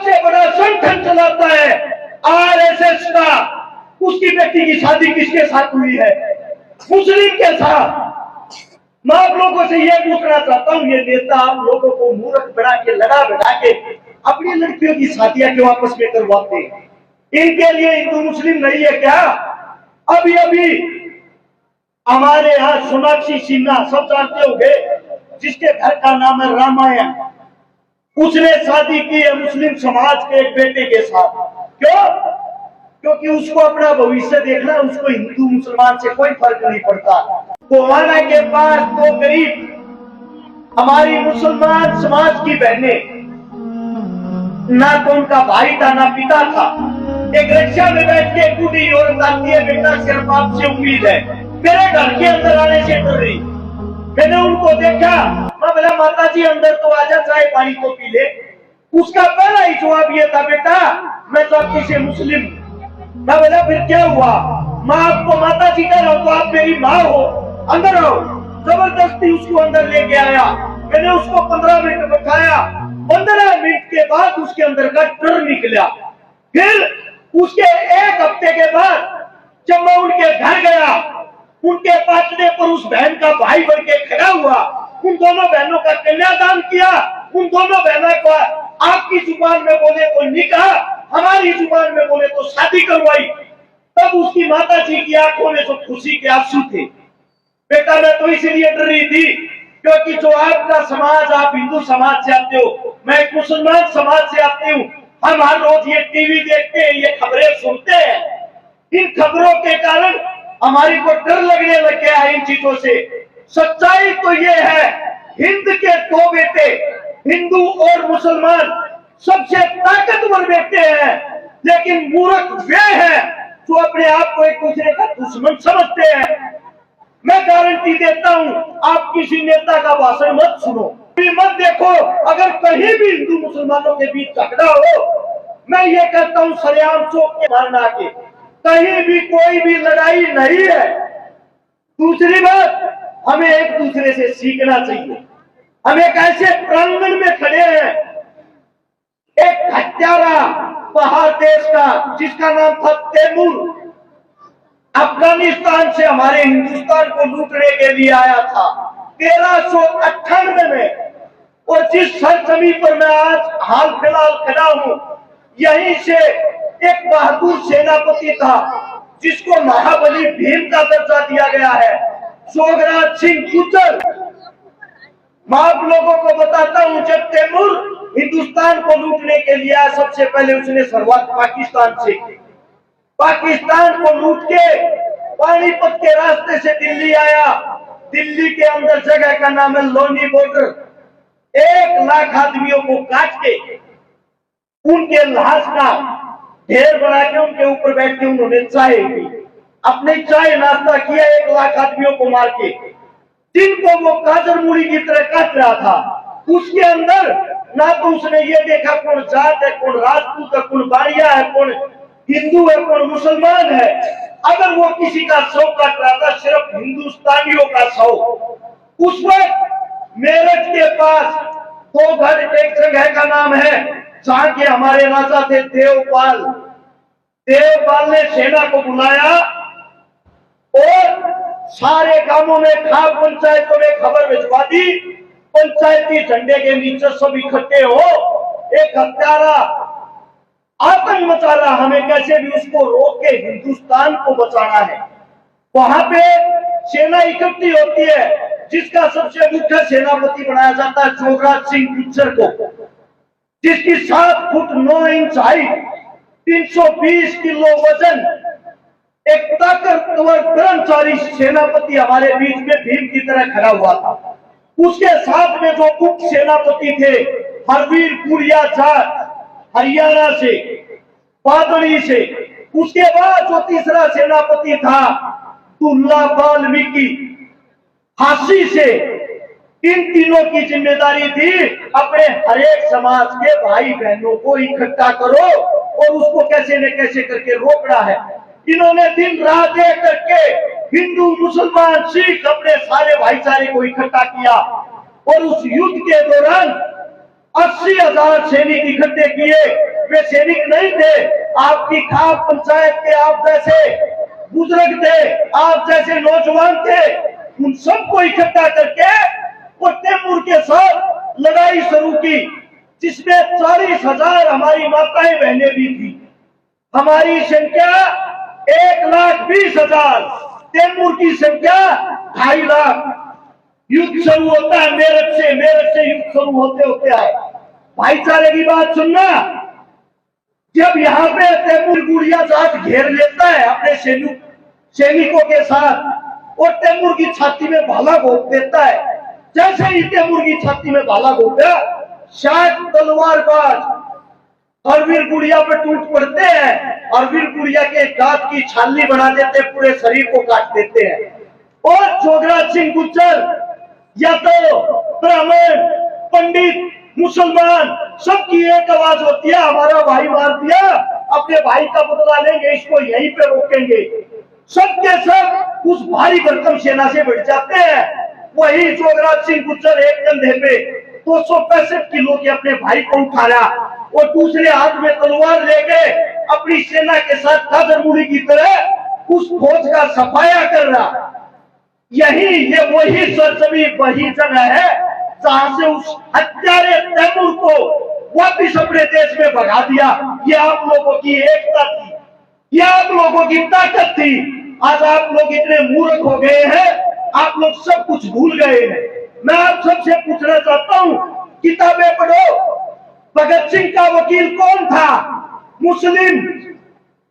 सबसे बड़ा संगठन चलाता है आरएसएस का, उसकी बेटी की शादी किसके साथ हुई है? मुस्लिम के साथ। मैं आप लोगों से यह पूछना चाहता हूं, ये नेता आप लोगों को मूर्ख बना के लड़ा बढ़ा के अपनी लड़कियों की शादियां क्यों आपस में करवाते हैं? इनके लिए हिंदू मुस्लिम नहीं है क्या? अभी अभी हमारे यहाँ सोनाक्षी सिन्हा, सब जानते होंगे, जिसके घर का नाम है रामायण, उसने शादी की है मुस्लिम समाज के एक बेटे के साथ। क्यों? क्योंकि उसको अपना भविष्य देखना, उसको हिंदू मुसलमान से कोई फर्क नहीं पड़ता। गोहाना के पास दो गरीब हमारी मुसलमान समाज की बहनें, ना तो उनका भाई था ना पिता था, एक रिक्शा में बैठ के बूढ़ी औरत आती है, बेटा सिर्फ आपसे उम्मीद है, मेरे घर के अंदर आने से डर रही। मैंने उनको देखा, मैं बोला माता जी अंदर तो आजा, चाय पानी तो पी ले। उसका पहला ही जवाब ये था, बेटा मैं तो आपकी से मुस्लिम। मैं बोला फिर क्या हुआ? मैं आपको माता जी कह रहा हूं तो आप मेरी माँ हो, अंदर आओ। जबरदस्ती उसको अंदर लेके आया। मैंने उसको 15 मिनट बैठाया। 15 मिनट के बाद उसके अंदर का डर निकला। फिर उसके एक हफ्ते के बाद जब मैं उनके घर गया, उनके पाटने पर उस बहन का भाई बन के खड़ा हुआ, उन दोनों बहनों का कन्यादान किया, उन दोनों बहनों का आपकी जुबान में बोले तो निकाह, हमारी जुबान में बोले तो शादी करवाई। तब उसकी माता जी की आंखों में जो खुशी के आंसू थे। बेटा मैं तो इसलिए डर रही थी क्योंकि जो आपका समाज, आप हिंदू समाज से आते हो, मैं एक मुसलमान समाज से आती हूँ। हम हर रोज ये टीवी देखते हैं, ये खबरें सुनते हैं। इन खबरों के कारण हमारी को डर लगने लग गया है इन चीजों से। सच्चाई तो ये है, हिंद के दो बेटे, हिंदू और मुसलमान, सबसे ताकतवर बेटे हैं, लेकिन मूर्ख वे हैं जो अपने आप को एक दूसरे का दुश्मन समझते हैं। मैं गारंटी देता हूं, आप किसी नेता का भाषण मत सुनो, मत देखो। अगर कहीं भी हिंदू मुसलमानों के बीच झगड़ा हो, मैं ये कहता हूं सरेआम चौक के मारना के, कहीं भी कोई भी लड़ाई नहीं है। दूसरी बात, हमें एक दूसरे से सीखना चाहिए। हम एक ऐसे प्रांगण में खड़े हैं, एक हत्यारा पहाड़ देश का जिसका नाम था तैमूर, अफगानिस्तान से हमारे हिंदुस्तान को लूटने के लिए आया था 1398 में। और जिस सरजमी पर मैं आज हाल फिलहाल खड़ा हूं, यहीं से एक बहादुर सेनापति था जिसको महाबली भीम का दर्जा दिया गया है, जोगराज सिंह गुर्जर। मैं आप लोगों को बताता हूं, जब तैमूर हिंदुस्तान को लूटने के लिए आया, सबसे पहले उसने शुरुआत पाकिस्तान से की। पाकिस्तान को लूट के पानीपत के रास्ते से दिल्ली आया। दिल्ली के अंदर जगह का नाम है लोनी बॉर्डर। 1 लाख आदमियों को काट के उनके लाश का ढेर बना के उनके ऊपर बैठ के उन्होंने चाय पी, अपने चाय नाश्ता किया 1 लाख आदमियों को मार के, जिनको वो गाजर मूली की तरह काट रहा था। उसके अंदर ना तो उसने ये देखा कौन जाट है, कौन राजपूत है, कौन बारिया है, कौन हिंदू है, कौन मुसलमान है। अगर वो किसी का शव काट रहा था, सिर्फ हिंदुस्तानियों का शव। उस वक्त मेरठ के पास 2 घर, एक जगह का नाम है जहां के हमारे राजा थे देवपाल। देवपाल ने सेना को बुलाया और सारे गांवों में, खाप पंचायतों में खबर भिजवा दी, पंचायती झंडे के नीचे सब इकट्ठे हो, एक हत्यारा आतंक मचा रहा, हमें कैसे भी उसको रोक के हिंदुस्तान को बचाना है। वहां पे सेना इकट्ठी होती है, जिसका सबसे मुख्य सेनापति बनाया जाता है जोगराज सिंह गुर्जर को, जिसकी 7 फुट 9 इंच हाइट, 320 किलो वजन, एक ताकतवर कर्मचारी सेनापति हमारे बीच में भीम की तरह खड़ा हुआ था। उसके साथ में जो उप सेनापति थे, हरवीर पुरिया जाट हरियाणा से, पादड़ी से। उसके बाद जो तीसरा सेनापति था दुल्ला वाल्मीकि हासी से। इन तीनों की जिम्मेदारी थी अपने हरेक समाज के भाई बहनों को इकट्ठा करो और उसको कैसे न कैसे करके रोकना है। इन्होंने दिन रात एक करके हिंदू मुसलमान सिख अपने सारे भाईचारे को इकट्ठा किया और उस युद्ध के दौरान 80,000 सैनिक इकट्ठे किए। वे सैनिक नहीं थे, आपकी खाप पंचायत के आप जैसे बुजुर्ग थे, आप जैसे नौजवान थे। उन सबको इकट्ठा करके वो तैमूर के साथ लड़ाई शुरू की, जिसमें 40,000 हमारी माताएं बहनें भी थी। हमारी संख्या 1,20,000, तैमूर की संख्या 2.5 लाख। युद्ध शुरू होता है मेरठ से युद्ध शुरू होते होते आए। भाईचारे की बात सुनना, जब यहाँ पे तैमूर गुड़िया जाट घेर लेता है अपने सैनिकों के साथ और तैमूर की छाती में भाला घोंप देता है, जैसे ही तैमूर की छाती में भाला घोंपा, 60 तलवारबाज अरवीर गुड़िया पे टूट पड़ते हैं। अरवीर गुड़िया के दांत की छाली बना देते, पूरे शरीर को काट देते हैं। और जोगराज सिंह गुर्जर या तो ब्राह्मण, पंडित, मुसलमान, सबकी एक आवाज होती है, हमारा भाई मार दिया, अपने भाई का बदला लेंगे, इसको यहीं पे रोकेंगे। सबके सब उस भारी भरकम सेना से बढ़ जाते हैं। वही जोगराज सिंह गुर्जर एक कंधे पे 265 किलो के अपने भाई को उठाया और दूसरे हाथ में तलवार लेके अपनी सेना के साथ काजरमुड़ी की तरह उस फौज का सफाया कर रहा। यही ये वही सरजमी, वही जगह है जहां से उस हत्यारे तैमूर को वापिस अपने देश में भगा दिया। ये आप लोगों की एकता थी, ये आप लोगों की ताकत थी। आज आप लोग इतने मूर्ख हो गए हैं, आप लोग सब कुछ भूल गए हैं। मैं आप सबसे पूछना चाहता हूँ, किताबें पढ़ो। भगत सिंह का वकील कौन था? मुस्लिम।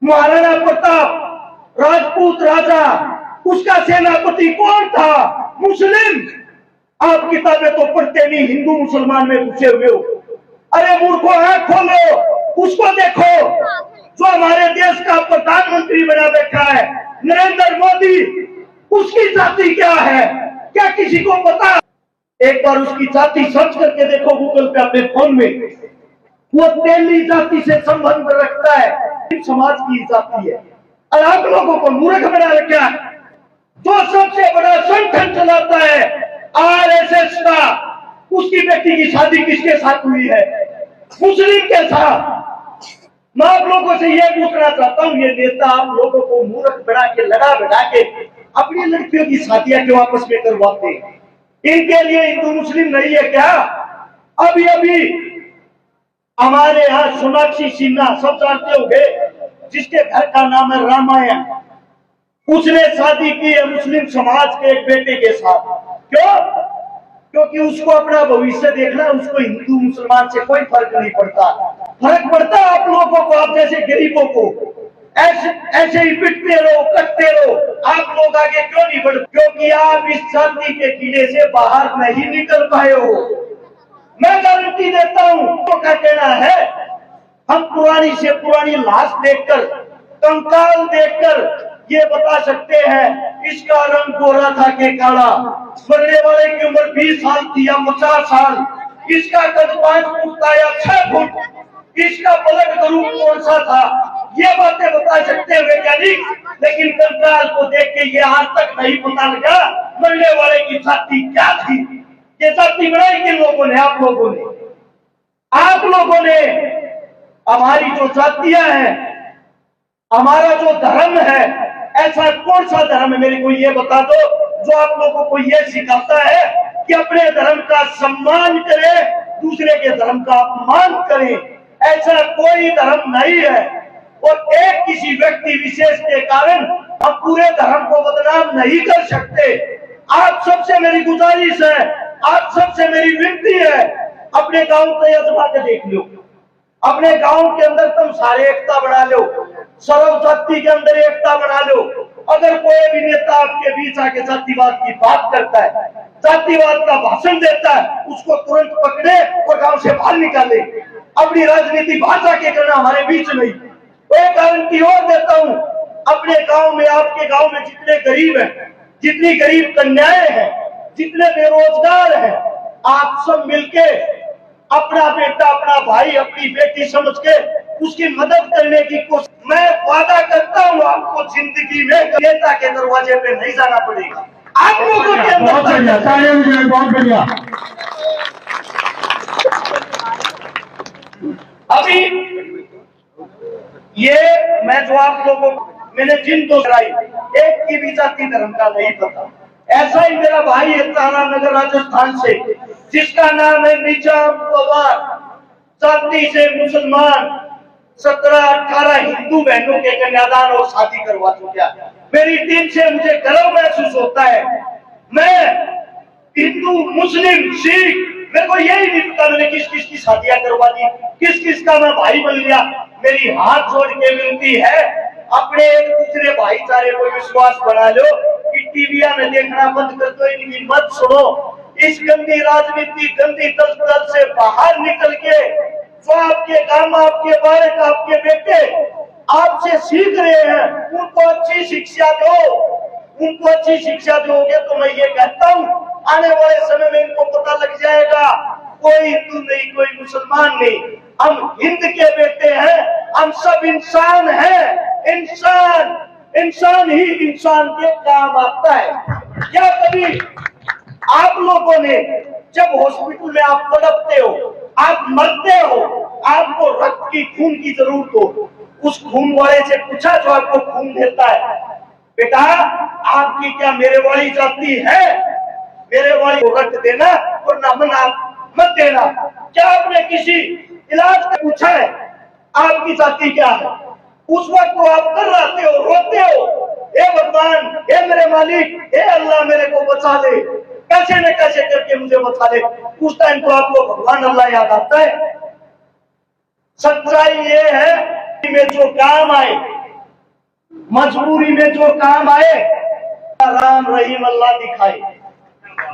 महाराणा प्रताप राजपूत राजा, उसका सेनापति कौन था? मुस्लिम। आप किताबें तो पढ़ते नहीं, हिंदू मुसलमान में घुसे हुए हो। अरे मूर्खों, आंख खोलो, उसको देखो जो हमारे देश का प्रधानमंत्री बना बैठा है, नरेंद्र मोदी। उसकी जाति क्या है? क्या किसी को पता? एक बार उसकी जाति सर्च करके देखो गूगल पे, अपने फोन में। वो तेली जाति से संबंध रखता है, समाज की जाति है। और आप लोगों को मूर्ख बना रखा है। जो सबसे बड़ा संगठन चलाता है आरएसएस का, उसकी बेटी की शादी किसके साथ हुई है? मुस्लिम के साथ। मैं आप लोगों से यह पूछना चाहता हूँ, ये नेता आप लोगों को मूर्ख बना के, लड़ा बढ़ा के अपनी लड़कियों की शादियां क्यों आपस में करवाते हैं? इनके लिए हिंदू मुस्लिम नहीं है क्या? अभी अभी हमारे यहाँ सोनाक्षी सिन्हा, सब जानते होंगे, जिसके घर का नाम है रामायण, उसने शादी की है मुस्लिम समाज के एक बेटे के साथ। क्यों? क्योंकि उसको अपना भविष्य देखना, उसको हिंदू मुसलमान से कोई फर्क नहीं पड़ता। फर्क पड़ता आप लोगों को, आप जैसे गरीबों को। ऐसे ही पिटते रहो, कटते रहो। आप लोग आगे क्यों नहीं बढ़ते? क्योंकि आप इस जाति के किले से बाहर नहीं निकल पाए हो। मैं गारंटी देता हूँ। तो क्या कहना है, हम पुरानी से पुरानी लाश देखकर, कंकाल देखकर ये बता सकते हैं इसका रंग गोरा था कि काला। मरने वाले की उम्र 20 साल थी या 50 साल, इसका कद 5 फुट था या 6 फुट, इसका ब्लड ग्रुप कौन सा था, ये बातें बता सकते हैं वैज्ञानिक। लेकिन कंकाल को देख के ये आज तक नहीं पता लगा मरने वाले की जाति क्या थी। ये जाति बनाई किन लोगों ने? आप लोगों ने। आप लोगों ने। हमारी जो जातियां हैं, हमारा जो धर्म है, ऐसा कौन सा धर्म है, मेरे को ये बता दो, जो आप लोगों को ये सिखाता है कि अपने धर्म का सम्मान करें, दूसरे के धर्म का अपमान करें? ऐसा कोई धर्म नहीं है। और एक किसी व्यक्ति विशेष के कारण हम पूरे धर्म को बदनाम नहीं कर सकते। आप सबसे मेरी गुजारिश है, आप सबसे मेरी विनती है, अपने गांव को आजमा के देख लो। अपने गांव के अंदर तुम सारे एकता बना लो, सर्व जाति के अंदर एकता बना लो। अगर कोई भी नेता आपके बीच आके जातिवाद की बात करता है, जातिवाद का भाषण देता है, उसको तुरंत पकड़े और गांव से बाहर निकाले। अपनी राजनीति भाषा के करना हमारे बीच नहीं। एक गारंटी और देता हूँ, अपने गांव में, आपके गांव में जितने गरीब हैं, जितनी गरीब कन्याएं हैं, जितने बेरोजगार हैं, आप सब मिलके अपना बेटा, अपना भाई, अपनी बेटी समझ के उसकी मदद करने की कोशिश। मैं वादा करता हूँ आपको जिंदगी में नेता के दरवाजे पे नहीं जाना पड़ेगा। आप लोगों के अंदर बहुत बढ़िया। अभी ये मैं जो आप लोगों को मैंने जिन दो कराई, एक की भी जाति धर्म का नहीं पता। ऐसा ही मेरा भाई है तारा नगर राजस्थान से, जिसका नाम है निजाम पवार, जाति से मुसलमान, 17-18 हिंदू बहनों के कन्यादान और शादी करवा चुका। मेरी टीम से मुझे गर्व महसूस होता है। मैं हिंदू, मुस्लिम, सिख, मेरे को यही नहीं पता मैंने किस किस की शादियां करवा दी, किस किस का मैं भाई बन लिया। मेरी हाथ जोड़ के विनती है, अपने एक दूसरे भाईचारे को विश्वास बना लो कि टीविया में देखना बंद कर दो, इनकी मत सुनो। इस गंदी राजनीति, गंदी दलदल से बाहर निकल के जो आपके काम, आपके बालक, आपके बेटे आपसे सीख रहे हैं, उनको अच्छी शिक्षा दो। उनको अच्छी शिक्षा दोगे तो मैं ये कहता हूँ आने वाले समय में इनको पता लग जाएगा कोई हिंदू नहीं, कोई मुसलमान नहीं, हम हिंद के बेटे हैं, हम सब इंसान हैं। इंसान ही इंसान के काम आता है। क्या कभी आप लोगों ने जब हॉस्पिटल में आप तड़पते हो, आप मरते हो, आपको रक्त की, खून की जरूरत हो, उस खून वाले से पूछा जो आपको खून देता है, बेटा आपकी क्या मेरे वाली जाति है, मेरे वाली को रक्त देना और ना मत देना। क्या आपने किसी इलाज का पूछा है आपकी जाति क्या है? उस वक्त तो आप कर रहते हो, रोते हो, हे भगवान, हे मेरे मालिक, हे अल्लाह मेरे को बचा ले, कैसे न कैसे करके मुझे बचा ले। उस टाइम तो आपको भगवान अल्लाह याद आता है। सच्चाई ये है कि में जो काम आए, मजबूरी में जो काम आए, राम रहीम अल्लाह दिखाए।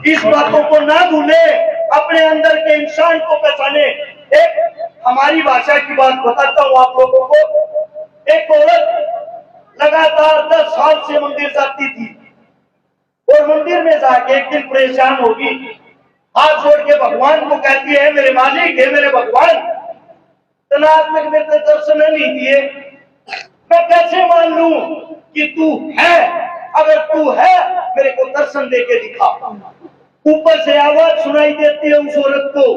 इस बातों को ना भूले, अपने अंदर के इंसान को पहचाने। एक हमारी भाषा की बात बताता हूँ आप लोगों को। एक औरत लगातार 10 साल से मंदिर जाती थी और मंदिर में जाके एक दिन परेशान होगी, हाथ जोड़ के भगवान को कहती है, मेरे मालिक, हे मेरे भगवान, तनाज तक मेरे दर्शन नहीं दिए, मैं कैसे मान लूं कि तू है? अगर तू है मेरे को दर्शन दे के दिखा। ऊपर से आवाज सुनाई देती है उस औरत को,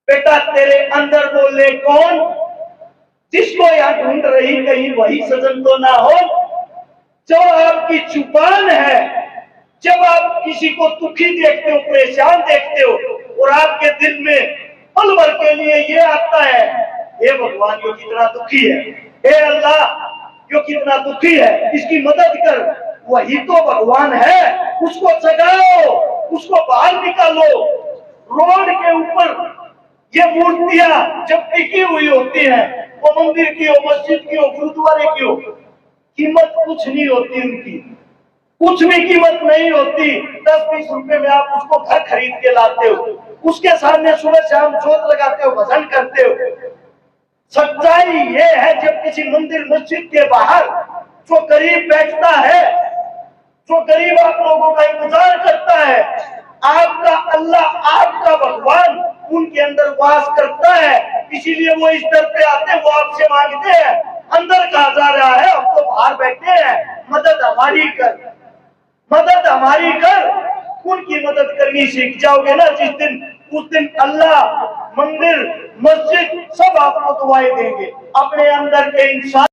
बेटा तेरे अंदर बोले कौन, जिसको यहाँ ढूंढ रही कहीं वही सजन तो ना हो। जो आपकी जुबान है, जब आप किसी को दुखी देखते हो, परेशान देखते हो और आपके दिल में पल भर के लिए ये आता है, हे भगवान यो कितना दुखी है, हे अल्लाह यो कितना दुखी है, इसकी मदद कर, वही तो भगवान है। उसको जगाओ, उसको बाहर निकालो। रोड के ऊपर ये मूर्तियां जब टिकी हुई होती हैं, वो मंदिर की हो, मस्जिद की हो, गुरुद्वारे की हो, कीमत कुछ नहीं होती उनकी, कुछ भी कीमत नहीं होती। 10-20 रुपए में आप उसको घर खरीद के लाते हो, उसके सामने सुबह शाम जोत लगाते हो, भजन करते हो। सच्चाई ये है, जब किसी मंदिर मस्जिद के बाहर जो गरीब बैठता है, जो गरीब आप लोगों का इंतजार करता है, आपका अल्लाह, आपका भगवान उनके अंदर वास करता है। इसीलिए वो इस दर पे आते हैं, वो आपसे मांगते हैं, अंदर कहा जा रहा है, हम तो बाहर बैठे हैं, मदद हमारी कर, मदद हमारी कर। उनकी मदद करनी सीख जाओगे ना जिस दिन, उस दिन अल्लाह, मंदिर, मस्जिद सब आपको दुआएं देंगे। अपने अंदर के इंसान